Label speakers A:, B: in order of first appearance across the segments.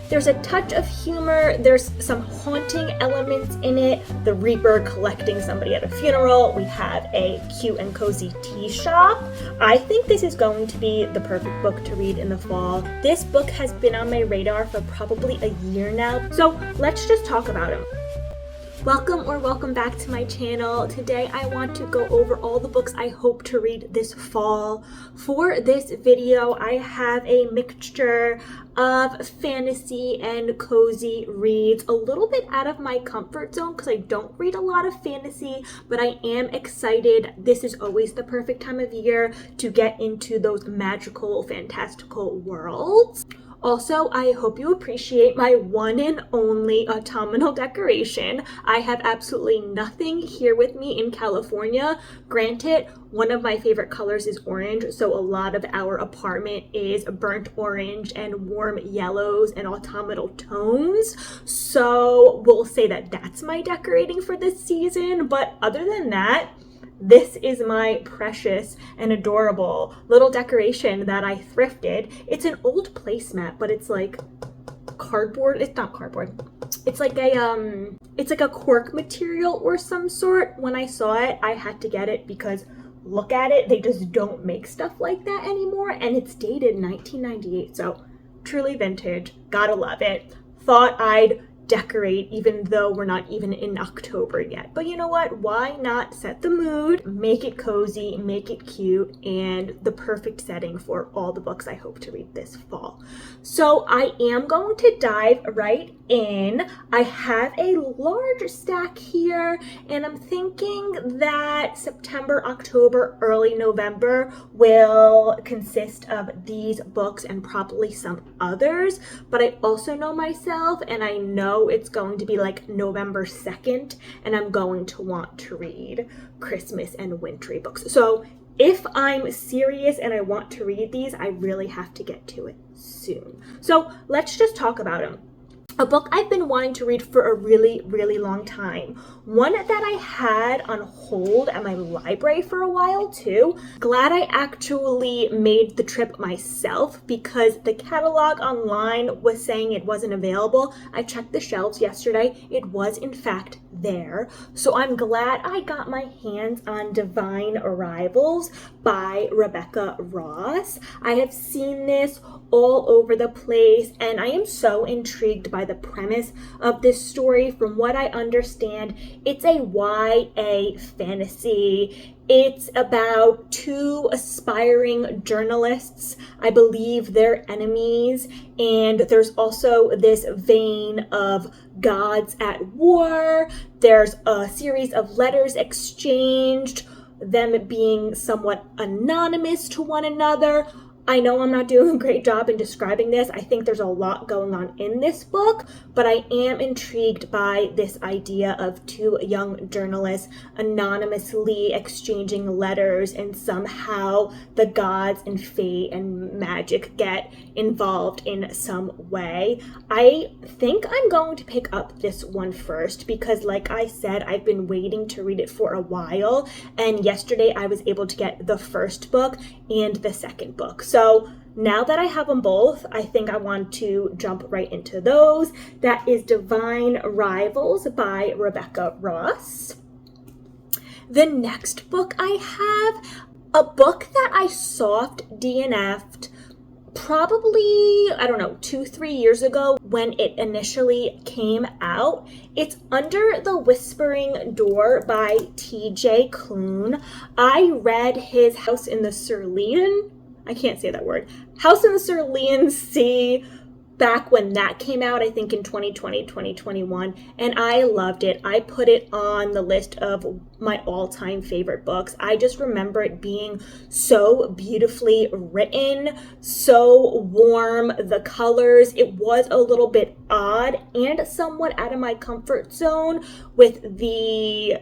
A: There's a touch of humor, there's some haunting elements in it, the Reaper collecting somebody at a funeral, we have a cute and cozy tea shop. I think this is going to be the perfect book to read in the fall. This book has been on my radar for probably a year now, so let's just talk about him. Welcome back to my channel. Today I want to go over all the books I hope to read this fall. For this video, I have a mixture of fantasy and cozy reads, a little bit out of my comfort zone because I don't read a lot of fantasy, but I am excited. This is always the perfect time of year to get into those magical, fantastical worlds. Also, I hope you appreciate my one and only autumnal decoration. I have absolutely nothing here with me in California. Granted, one of my favorite colors is orange, so a lot of our apartment is burnt orange and warm yellows and autumnal tones. So we'll say that that's my decorating for this season, but other than that, this is my precious and adorable little decoration that I thrifted. It's an old placemat, but it's like cardboard. It's not cardboard. It's like a cork material or some sort. When I saw it, I had to get it because look at it. They just don't make stuff like that anymore. And it's dated 1998. So truly vintage. Gotta love it. Thought I'd decorate even though we're not even in October yet. But you know what? Why not set the mood, make it cozy, make it cute, and the perfect setting for all the books I hope to read this fall. So I am going to dive right in. I have a large stack here, and I'm thinking that September, October, early November will consist of these books and probably some others. But I also know myself, and I know it's going to be like November 2nd, and I'm going to want to read Christmas and wintry books. So if I'm serious and I want to read these, I really have to get to it soon. So let's just talk about them. A book I've been wanting to read for a really, really long time. One that I had on hold at my library for a while too. Glad I actually made the trip myself because the catalog online was saying it wasn't available. I checked the shelves yesterday. It was in fact there. So I'm glad I got my hands on Divine Arrivals by Rebecca Ross. I have seen this all over the place, and I am so intrigued by the premise of this story. From what I understand, it's a YA fantasy. It's about two aspiring journalists. I believe they're enemies, and there's also this vein of gods at war. There's a series of letters exchanged, them being somewhat anonymous to one another. I know I'm not doing a great job in describing this. I think there's a lot going on in this book, but I am intrigued by this idea of two young journalists anonymously exchanging letters, and somehow the gods and fate and magic get involved in some way. I think I'm going to pick up this one first because, like I said, I've been waiting to read it for a while, and yesterday I was able to get the first book and the second book. So now that I have them both, I think I want to jump right into those. That is Divine Arrivals by Rebecca Ross. The next book I have, a book that I soft DNF'd probably, I don't know, 2-3 years ago when it initially came out. It's Under the Whispering Door by TJ Klune. I read his House in the Cerulean, I can't say that word, House in the Cerulean Sea back when that came out, I think in 2020, 2021, and I loved it. I put it on the list of my all-time favorite books. I just remember it being so beautifully written, so warm, the colors. It was a little bit odd and somewhat out of my comfort zone with the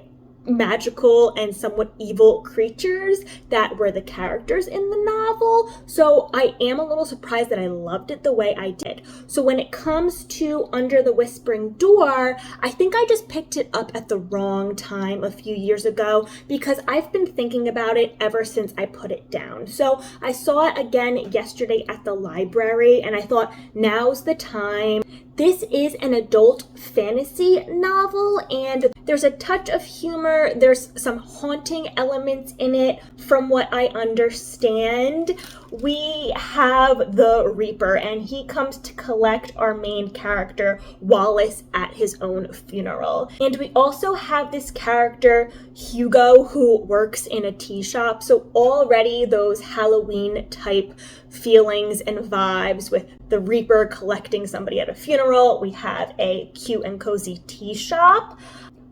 A: magical and somewhat evil creatures that were the characters in the novel. So I am a little surprised that I loved it the way I did. So when it comes to Under the Whispering Door, I think I just picked it up at the wrong time a few years ago because I've been thinking about it ever since I put it down. So I saw it again yesterday at the library and I thought, now's the time. This is an adult fantasy novel and there's a touch of humor. There's some haunting elements in it from what I understand. We have the Reaper and he comes to collect our main character, Wallace, at his own funeral. And we also have this character, Hugo, who works in a tea shop. So already those Halloween type feelings and vibes with the Reaper collecting somebody at a funeral. We have a cute and cozy tea shop.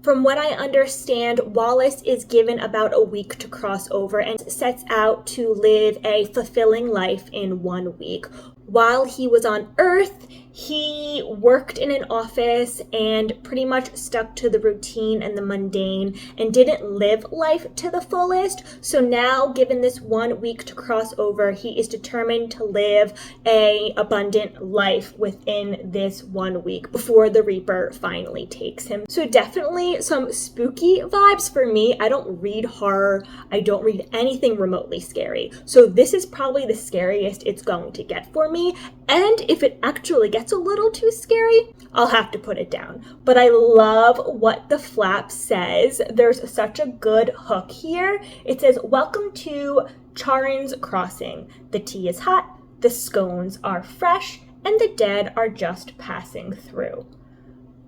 A: From what I understand, Wallace is given about a week to cross over and sets out to live a fulfilling life in 1 week. While he was on Earth, he worked in an office and pretty much stuck to the routine and the mundane and didn't live life to the fullest. So now, given this 1 week to cross over, he is determined to live an abundant life within this 1 week before the Reaper finally takes him. So definitely some spooky vibes for me. I don't read horror. I don't read anything remotely scary. So this is probably the scariest it's going to get for me. And if it actually gets a little too scary, I'll have to put it down. But I love what the flap says. There's such a good hook here. It says, "Welcome to Charon's Crossing. The tea is hot, the scones are fresh, and the dead are just passing through."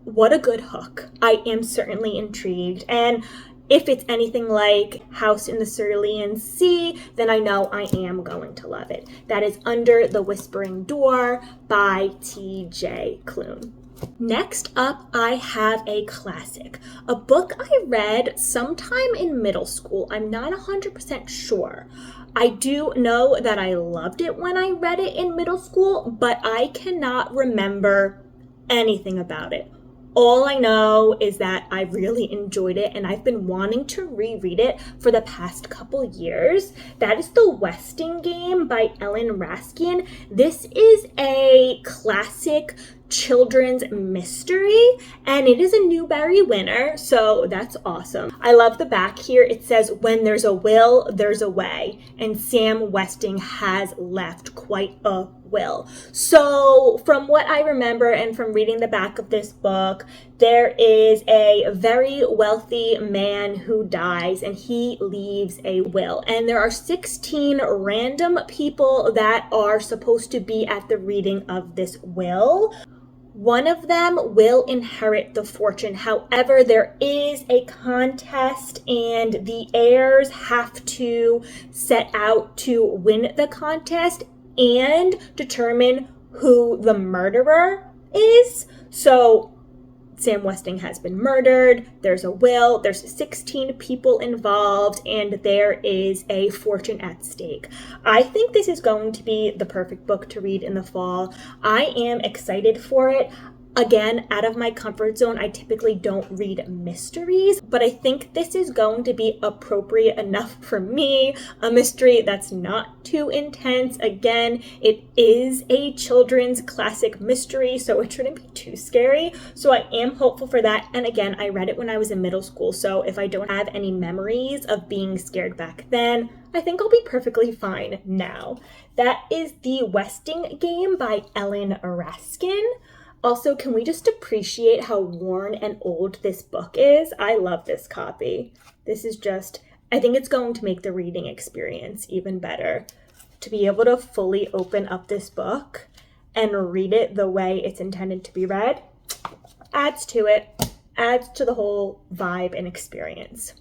A: What a good hook. I am certainly intrigued. And if it's anything like House in the Cerulean Sea, then I know I am going to love it. That is Under the Whispering Door by T.J. Klune. Next up, I have a classic, a book I read sometime in middle school. I'm not 100% sure. I do know that I loved it when I read it in middle school, but I cannot remember anything about it. All I know is that I really enjoyed it and I've been wanting to reread it for the past couple years. That is The Westing Game by Ellen Raskin. This is a classic children's mystery and it is a Newbery winner, so that's awesome. I love the back here. It says, "When there's a will, there's a way," and Sam Westing has left quite a will. So from what I remember and from reading the back of this book, there is a very wealthy man who dies and he leaves a will. And there are 16 random people that are supposed to be at the reading of this will. One of them will inherit the fortune. However, there is a contest and the heirs have to set out to win the contest and determine who the murderer is. So Sam Westing has been murdered, there's a will, there's 16 people involved, and there is a fortune at stake. I think this is going to be the perfect book to read in the fall. I am excited for it. Again, out of my comfort zone, I typically don't read mysteries, but I think this is going to be appropriate enough for me. A mystery that's not too intense. Again, it is a children's classic mystery, so it shouldn't be too scary. So I am hopeful for that. And again, I read it when I was in middle school, so if I don't have any memories of being scared back then, I think I'll be perfectly fine now. That is The Westing Game by Ellen Raskin. Also, can we just appreciate how worn and old this book is? I love this copy. This is just, I think it's going to make the reading experience even better. To be able to fully open up this book and read it the way it's intended to be read adds to it, adds to the whole vibe and experience.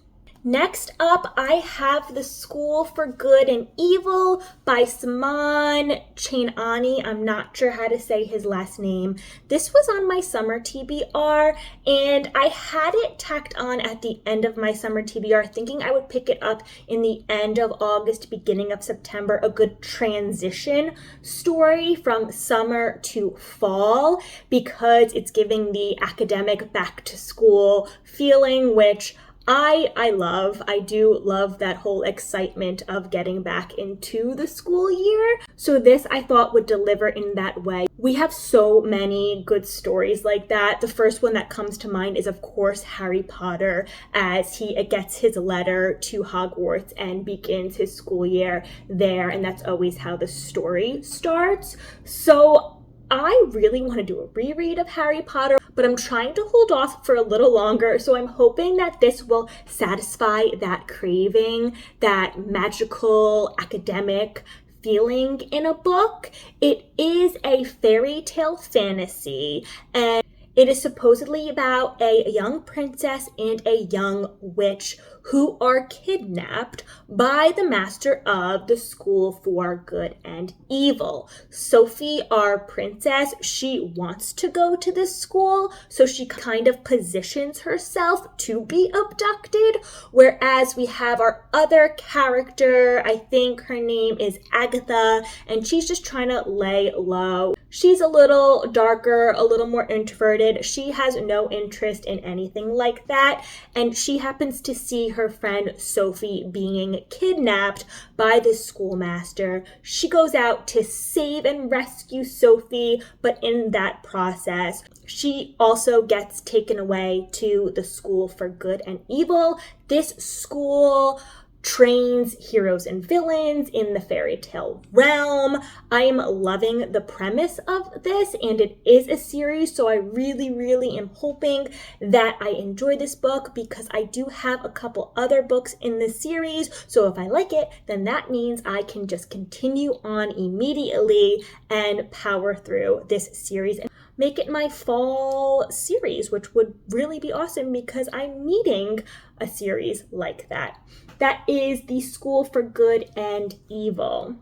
A: Next up, I have The School for Good and Evil by Saman Chainani. I'm not sure how to say his last name. This was on my summer TBR, and I had it tacked on at the end of my summer TBR, thinking I would pick it up in the end of August, beginning of September, a good transition story from summer to fall, because it's giving the academic back to school feeling, which I do love that whole excitement of getting back into the school year. So this I thought would deliver in that way. We have so many good stories like that. The first one that comes to mind is, of course, Harry Potter, as he gets his letter to Hogwarts and begins his school year there, and that's always how the story starts. So I really want to do a reread of Harry Potter, but I'm trying to hold off for a little longer, so I'm hoping that this will satisfy that craving, that magical academic feeling in a book. It is a fairy tale fantasy, and it is supposedly about a young princess and a young witch who are kidnapped by the master of the school for good and evil. Sophie, our princess, she wants to go to this school, so she kind of positions herself to be abducted, whereas we have our other character, I think her name is Agatha, and she's just trying to lay low. She's a little darker, a little more introverted. She has no interest in anything like that, and she happens to see her friend Sophie being kidnapped by the schoolmaster. She goes out to save and rescue Sophie, but in that process, she also gets taken away to the school for good and evil. This school trains heroes and villains in the fairy tale realm. I am loving the premise of this, and it is a series, so I really am hoping that I enjoy this book, because I do have a couple other books in this series, so if I like it, then that means I can just continue on immediately and power through this series and make it my fall series, which would really be awesome because I'm needing a series like that. That is The School for Good and Evil.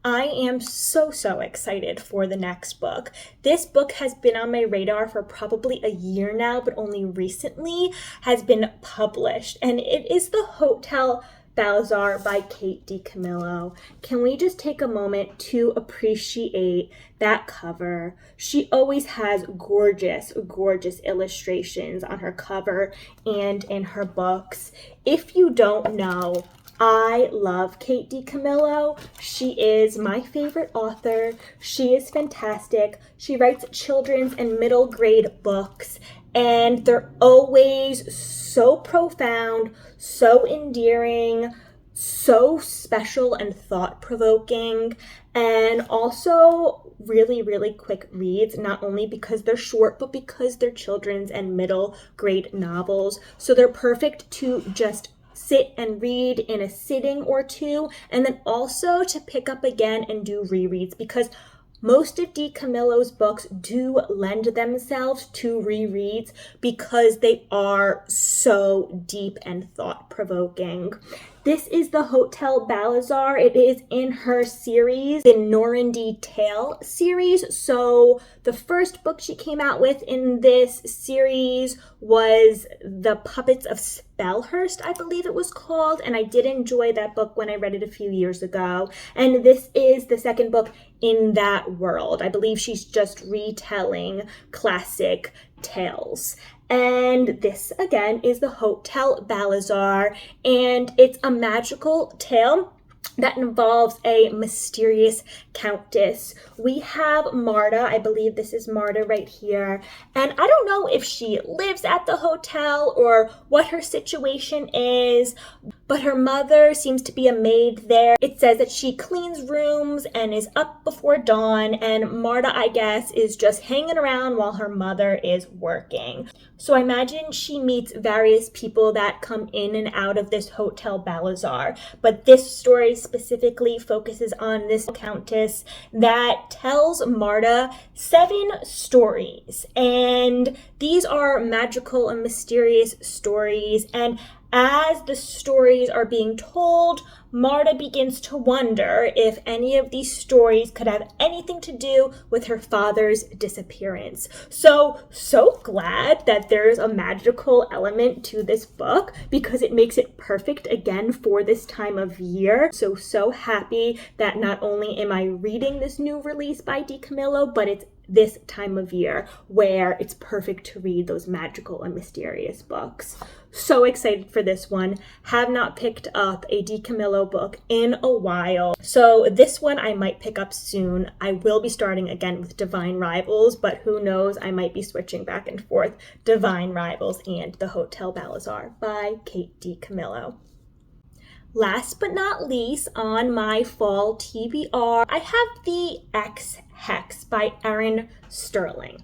A: I am so excited for the next book. This book has been on my radar for probably a year now, but only recently has been published, and it is the Hotel Balzaar by Kate DiCamillo. Can we just take a moment to appreciate that cover? She always has gorgeous illustrations on her cover and in her books. If you don't know, I love Kate DiCamillo. She is my favorite author. She is fantastic. She writes children's and middle grade books, and they're always so profound, so endearing, so special and thought-provoking, and also really quick reads, not only because they're short, but because they're children's and middle grade novels. So they're perfect to just sit and read in a sitting or two, and then also to pick up again and do rereads, because most of DiCamillo's books do lend themselves to rereads because they are so deep and thought-provoking. This is the Hotel Balzaar. It is in her series, the Normandy Tale series. So the first book she came out with in this series was The Puppets of Spellhurst, I believe it was called, and I did enjoy that book when I read it a few years ago. And this is the second book in that world. I believe she's just retelling classic tales. And this, again, is the Hotel Balzaar, and it's a magical tale that involves a mysterious countess. We have Marta, I believe this is Marta right here, and I don't know if she lives at the hotel or what her situation is, but her mother seems to be a maid there. It says that she cleans rooms and is up before dawn, and Marta, I guess, is just hanging around while her mother is working. So I imagine she meets various people that come in and out of this Hotel Balzaar, but this story specifically focuses on this countess that tells Marta 7 stories, and these are magical and mysterious stories, and as the stories are being told, Marta begins to wonder if any of these stories could have anything to do with her father's disappearance. So glad that there's a magical element to this book, because it makes it perfect again for this time of year. So happy that not only am I reading this new release by DiCamillo, but it's this time of year where it's perfect to read those magical and mysterious books. So excited for this one. Have not picked up a DiCamillo book in a while. So this one I might pick up soon. I will be starting again with Divine Rivals, but who knows, I might be switching back and forth Divine Rivals and The Hotel Balzaar by Kate DiCamillo. Last but not least, on my fall TBR, I have the Ex Hex by Erin Sterling.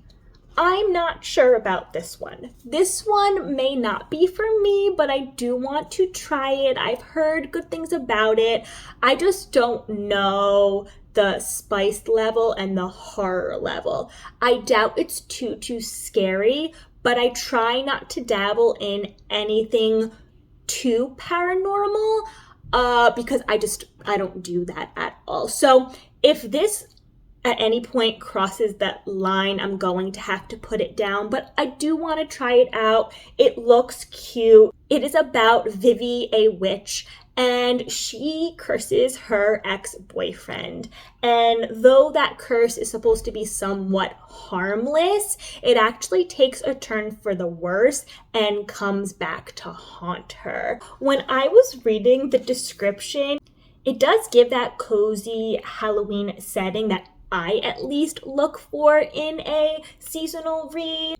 A: I'm not sure about this one. This one may not be for me, but I do want to try it. I've heard good things about it. I just don't know the spice level and the horror level. I doubt it's too scary, but I try not to dabble in anything too paranormal because I don't do that at all. So if this at any point crosses that line, I'm going to have to put it down, but I do want to try it out. It looks cute. It is about Vivi, a witch, and she curses her ex-boyfriend. And though that curse is supposed to be somewhat harmless, it actually takes a turn for the worse and comes back to haunt her. When I was reading the description, it does give that cozy Halloween setting that I at least look for in a seasonal read,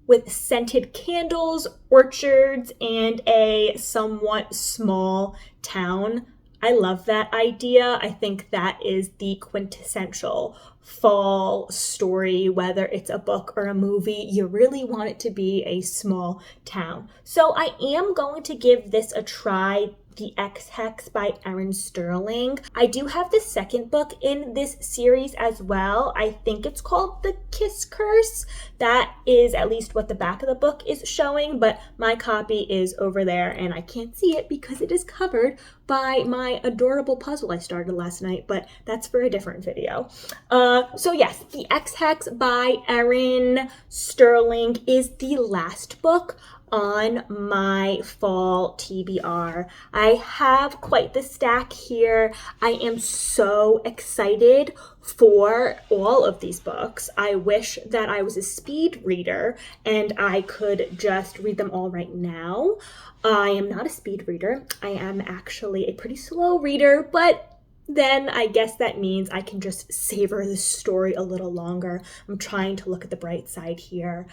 A: with scented candles, orchards, and a somewhat small town. I love that idea. I think that is the quintessential fall story, whether it's a book or a movie. You really want it to be a small town. So I am going to give this a try, The Ex Hex by Erin Sterling. I do have the second book in this series as well. I think it's called The Kiss Curse. That is at least what the back of the book is showing, but my copy is over there and I can't see it because it is covered by my adorable puzzle I started last night, but that's for a different video. So yes, The Ex Hex by Erin Sterling is the last book on my fall TBR. I have quite the stack here. I am so excited for all of these books. I wish that I was a speed reader and I could just read them all right now. I am not a speed reader. I am actually a pretty slow reader, but then I guess that means I can just savor the story a little longer. I'm trying to look at the bright side here.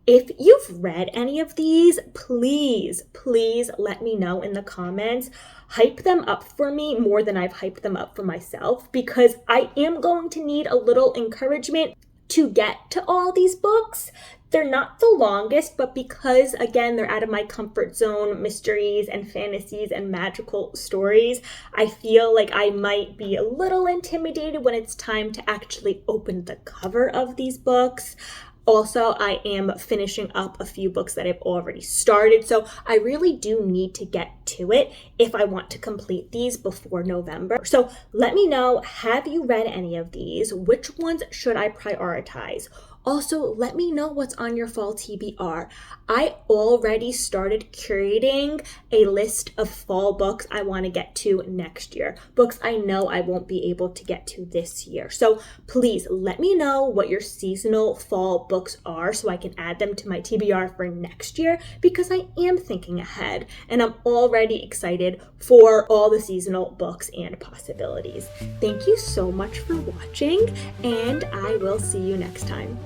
A: If you've read any of these, please let me know in the comments. Hype them up for me more than I've hyped them up for myself, because I am going to need a little encouragement to get to all these books. They're not the longest, but because, again, they're out of my comfort zone, mysteries and fantasies and magical stories, I feel like I might be a little intimidated when it's time to actually open the cover of these books. Also, I am finishing up a few books that I've already started, so I really do need to get to it if I want to complete these before November. So let me know, have you read any of these? Which ones should I prioritize? Also, let me know what's on your fall TBR. I already started curating a list of fall books I want to get to next year. Books I know I won't be able to get to this year. So please let me know what your seasonal fall books are so I can add them to my TBR for next year, because I am thinking ahead and I'm already excited for all the seasonal books and possibilities. Thank you so much for watching, and I will see you next time.